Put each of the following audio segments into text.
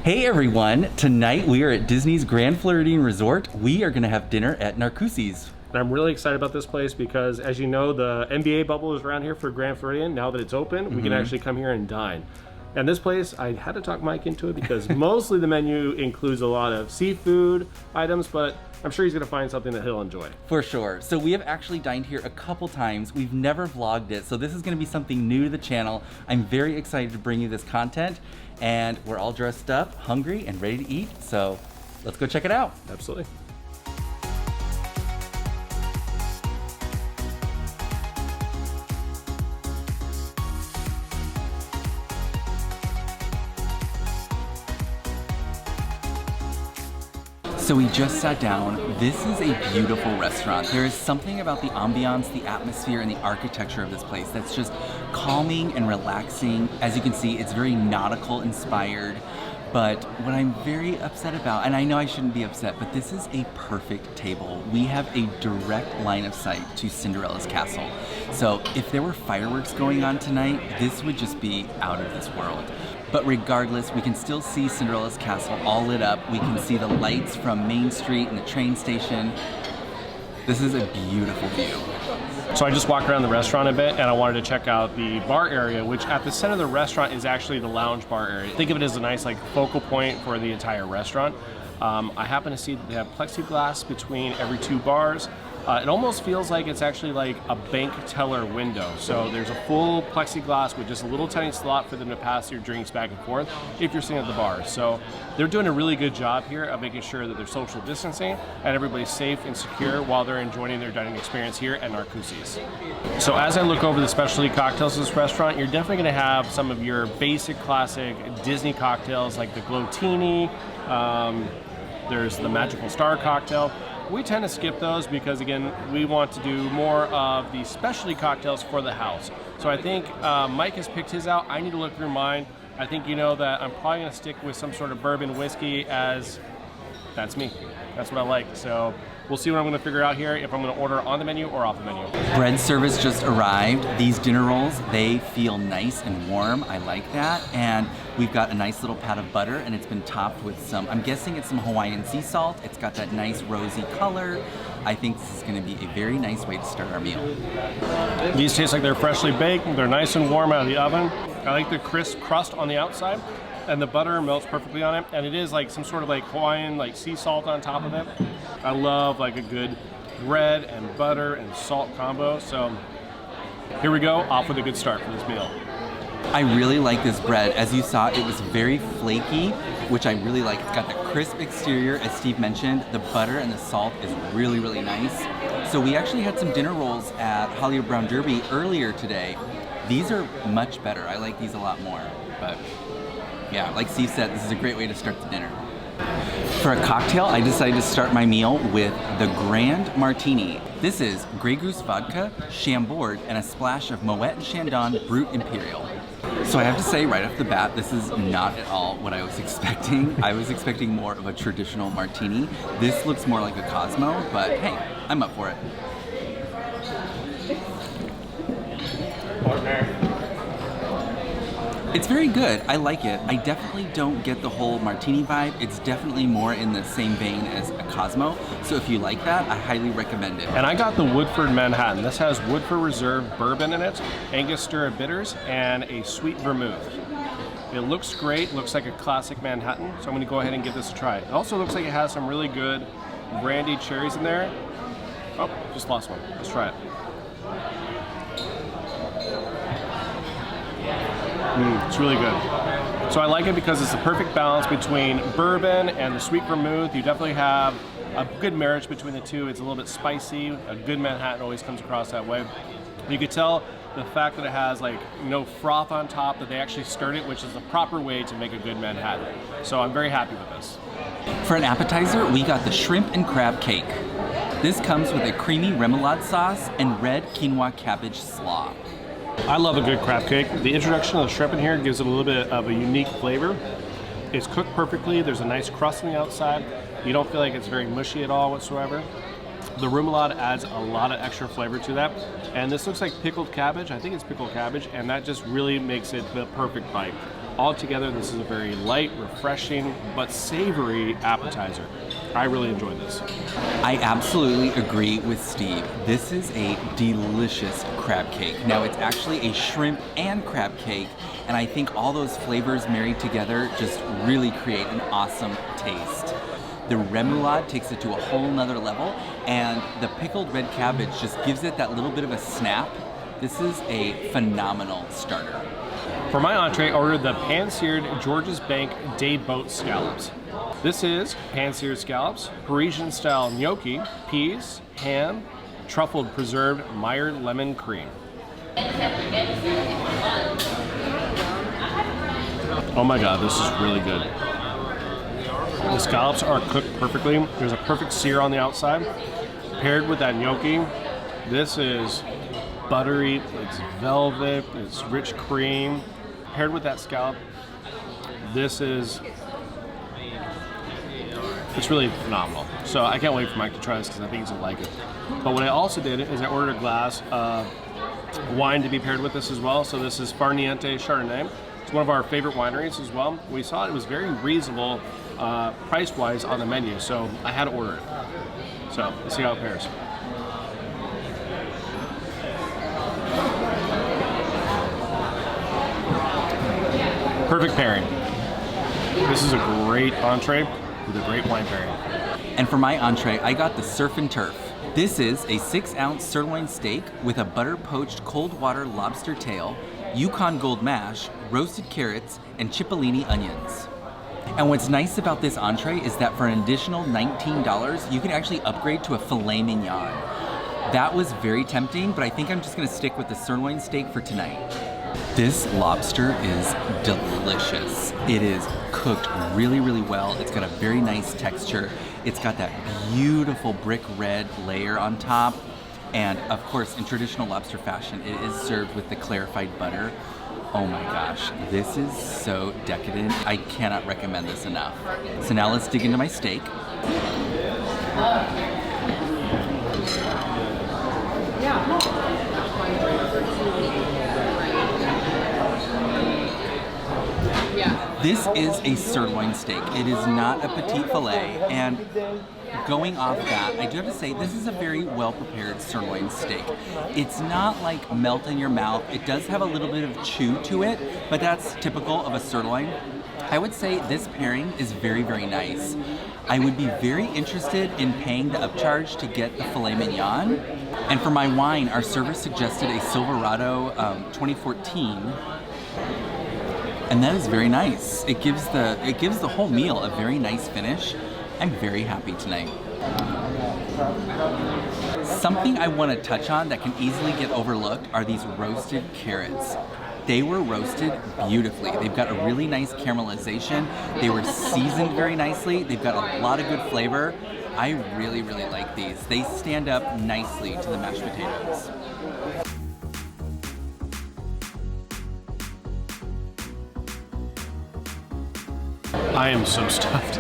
Hey everyone, tonight we are at Disney's Grand Floridian Resort. We are gonna have dinner at Narcoossee's. And I'm really excited about this place because, as you know, the NBA bubble is around here for Grand Floridian. Now that it's open, we can actually come here and dine. And this place, I had to talk Mike into it because mostly the menu includes a lot of seafood items, but I'm sure he's gonna find something that he'll enjoy. For sure. So we have actually dined here a couple times. We've never vlogged it, so this is gonna be something new to the channel. I'm very excited to bring you this content, and we're all dressed up, hungry, and ready to eat, so let's go check it out. Absolutely. So we just sat down. This is a beautiful restaurant. There is something about the ambiance, the atmosphere, and the architecture of this place that's just calming and relaxing. As you can see, it's very nautical inspired. But what I'm very upset about, and I know I shouldn't be upset, but this is a perfect table. We have a direct line of sight to Cinderella's castle. So if there were fireworks going on tonight, this would just be out of this world. But regardless, we can still see Cinderella's castle all lit up. We can see the lights from Main Street and the train station. This is a beautiful view. So I just walked around the restaurant a bit and I wanted to check out the bar area, which at the center of the restaurant is actually the lounge bar area. Think of it as a nice focal point for the entire restaurant. I happen to see that they have plexiglass between every two bars. It almost feels like it's actually like a bank teller window. So there's a full plexiglass with just a little tiny slot for them to pass your drinks back and forth if you're sitting at the bar. So they're doing a really good job here of making sure that they're social distancing and everybody's safe and secure while they're enjoying their dining experience here at Narcoossee's. So as I look over the specialty cocktails of this restaurant, you're definitely gonna have some of your basic classic Disney cocktails like the Glowtini, there's the Magical Star cocktail. We tend to skip those because, again, we want to do more of the specialty cocktails for the house. So I think Mike has picked his out. I need to look through mine. I think you know that I'm probably going to stick with some sort of bourbon whiskey, as that's me. That's what I like. So we'll see what I'm going to figure out here, if I'm going to order on the menu or off the menu. Bread service just arrived. These dinner rolls, they feel nice and warm. I like that. And we've got a nice little pat of butter, and it's been topped with some, I'm guessing it's some Hawaiian sea salt. It's got that nice rosy color. I think this is going to be a very nice way to start our meal. These taste like they're freshly baked. They're nice and warm out of the oven. I like the crisp crust on the outside, and the butter melts perfectly on it. And it is like some sort of Hawaiian sea salt on top of it. I love a good bread and butter and salt combo. So here we go, off with a good start for this meal. I really like this bread. As you saw, it was very flaky, which I really like. It's got the crisp exterior, as Steve mentioned. The butter and the salt is really, really nice. So we actually had some dinner rolls at Hollywood Brown Derby earlier today. These are much better. I like these a lot more. But yeah, like Steve said, this is a great way to start the dinner. For a cocktail, I decided to start my meal with the Grand Martini. This is Grey Goose vodka, Chambord, and a splash of Moet and Chandon Brut Imperial. So I have to say right off the bat, this is not at all what I was expecting. I was expecting more of a traditional martini. This looks more like a Cosmo, but hey, I'm up for it. It's very good. I like it. I definitely don't get the whole martini vibe. It's definitely more in the same vein as a Cosmo. So if you like that, I highly recommend it. And I got the Woodford Manhattan. This has Woodford Reserve bourbon in it, Angostura bitters, and a sweet vermouth. It looks great. Looks like a classic Manhattan. So I'm going to go ahead and give this a try. It also looks like it has some really good brandied cherries in there. Oh, just lost one. Let's try it. It's really good. So I like it because it's the perfect balance between bourbon and the sweet vermouth. You definitely have a good marriage between the two. It's a little bit spicy. A good Manhattan always comes across that way. You could tell the fact that it has no froth on top, that they actually stirred it, which is the proper way to make a good Manhattan. So I'm very happy with this. For an appetizer, we got the shrimp and crab cake. This comes with a creamy remoulade sauce and red quinoa cabbage slaw. I love a good crab cake. The introduction of the shrimp in here gives it a little bit of a unique flavor. It's cooked perfectly. There's a nice crust on the outside. You don't feel like it's very mushy at all whatsoever. The remoulade adds a lot of extra flavor to that. And this looks like pickled cabbage. I think it's pickled cabbage, and that just really makes it the perfect bite. Altogether, this is a very light, refreshing, but savory appetizer. I really enjoyed this. I absolutely agree with Steve. This is a delicious crab cake. Now, it's actually a shrimp and crab cake, and I think all those flavors married together just really create an awesome taste. The remoulade takes it to a whole nother level, and the pickled red cabbage just gives it that little bit of a snap. This is a phenomenal starter. For my entree, I ordered the pan-seared George's Bank Day Boat Scallops. This is pan-seared scallops, Parisian-style gnocchi, peas, ham, truffled preserved Meyer lemon cream. Oh my god, this is really good. The scallops are cooked perfectly. There's a perfect sear on the outside. Paired with that gnocchi, this is buttery, it's velvet, it's rich cream. Paired with that scallop, it's really phenomenal. So I can't wait for Mike to try this because I think he's gonna like it. But what I also did is I ordered a glass of wine to be paired with this as well. So this is Farniente Chardonnay. It's one of our favorite wineries as well. We saw it was very reasonable price-wise on the menu, so I had to order it. So let's see how it pairs. Perfect pairing. This is a great entree with a great wine pairing. And for my entree, I got the Surf and Turf. This is a 6-ounce sirloin steak with a butter-poached cold water lobster tail, Yukon Gold mash, roasted carrots, and cipollini onions. And what's nice about this entree is that for an additional $19, you can actually upgrade to a filet mignon. That was very tempting, but I think I'm just gonna stick with the sirloin steak for tonight. This lobster is delicious. It is cooked really, really well. It's got a very nice texture. It's got that beautiful brick red layer on top. And of course, in traditional lobster fashion, it is served with the clarified butter. Oh my gosh, this is so decadent. I cannot recommend this enough. So now let's dig into my steak. This is a sirloin steak. It is not a petite filet, and going off that, I do have to say this is a very well-prepared sirloin steak. It's not like melt in your mouth. It does have a little bit of chew to it, but that's typical of a sirloin. I would say this pairing is very, very nice. I would be very interested in paying the upcharge to get the filet mignon. And for my wine, our server suggested a Silverado 2014. And that is very nice. It gives the whole meal a very nice finish. I'm very happy tonight. Something I want to touch on that can easily get overlooked are these roasted carrots. They were roasted beautifully. They've got a really nice caramelization. They were seasoned very nicely. They've got a lot of good flavor. I really, really like these. They stand up nicely to the mashed potatoes. I am so stuffed.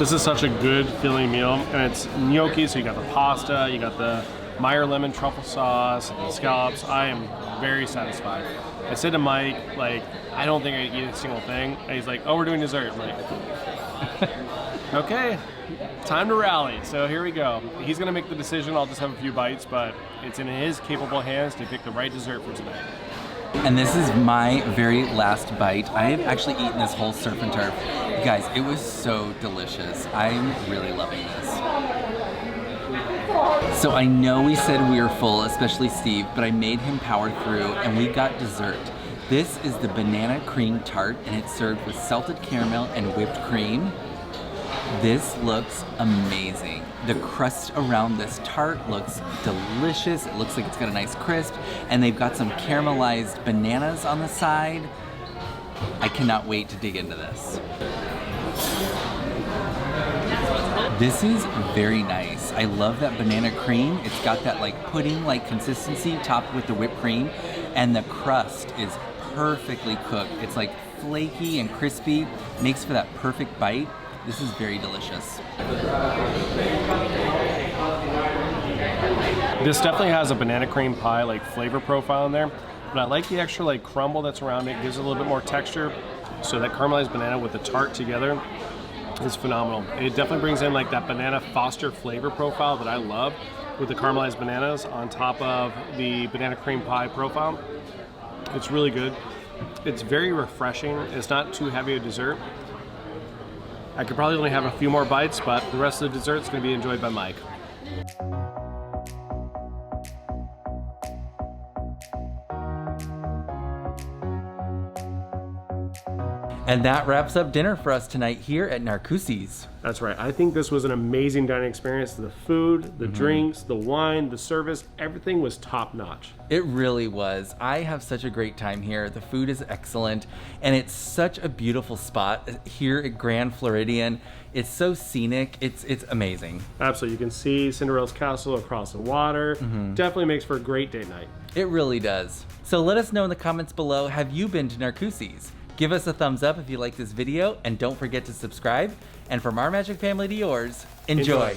This is such a good filling meal, and it's gnocchi, so you got the pasta, you got the Meyer lemon truffle sauce, and the scallops. I am very satisfied. I said to Mike, like, I don't think I eat a single thing, and he's like, oh, we're doing dessert. I'm like, okay, time to rally. So here we go. He's gonna make the decision. I'll just have a few bites, but it's in his capable hands to pick the right dessert for tonight. And this is my very last bite. I have actually eaten this whole surf and turf. You guys, it was so delicious. I'm really loving this. So I know we said we were full, especially Steve, but I made him power through and we got dessert. This is the banana cream tart and it's served with salted caramel and whipped cream. This looks amazing. The crust around this tart looks delicious. It looks like it's got a nice crisp, and they've got some caramelized bananas on the side. I cannot wait to dig into this. This is very nice. I love that banana cream. It's got that like pudding-like consistency topped with the whipped cream, and the crust is perfectly cooked. It's like flaky and crispy, makes for that perfect bite. This is very delicious. This definitely has a banana cream pie like flavor profile in there, but I like the extra like crumble that's around it. It gives it a little bit more texture. So that caramelized banana with the tart together is phenomenal. It definitely brings in like that banana Foster flavor profile that I love with the caramelized bananas on top of the banana cream pie profile. It's really good. It's very refreshing. It's not too heavy a dessert. I could probably only have a few more bites, but the rest of the dessert is going to be enjoyed by Mike. And that wraps up dinner for us tonight here at Narcoossee's. That's right. I think this was an amazing dining experience. The food, the drinks, the wine, the service, everything was top notch. It really was. I have such a great time here. The food is excellent, and it's such a beautiful spot here at Grand Floridian. It's so scenic. It's amazing. Absolutely. You can see Cinderella's castle across the water. Definitely makes for a great date night. It really does. So let us know in the comments below, have you been to Narcoossee's? Give us a thumbs up if you like this video, and don't forget to subscribe. And from our magic family to yours, enjoy.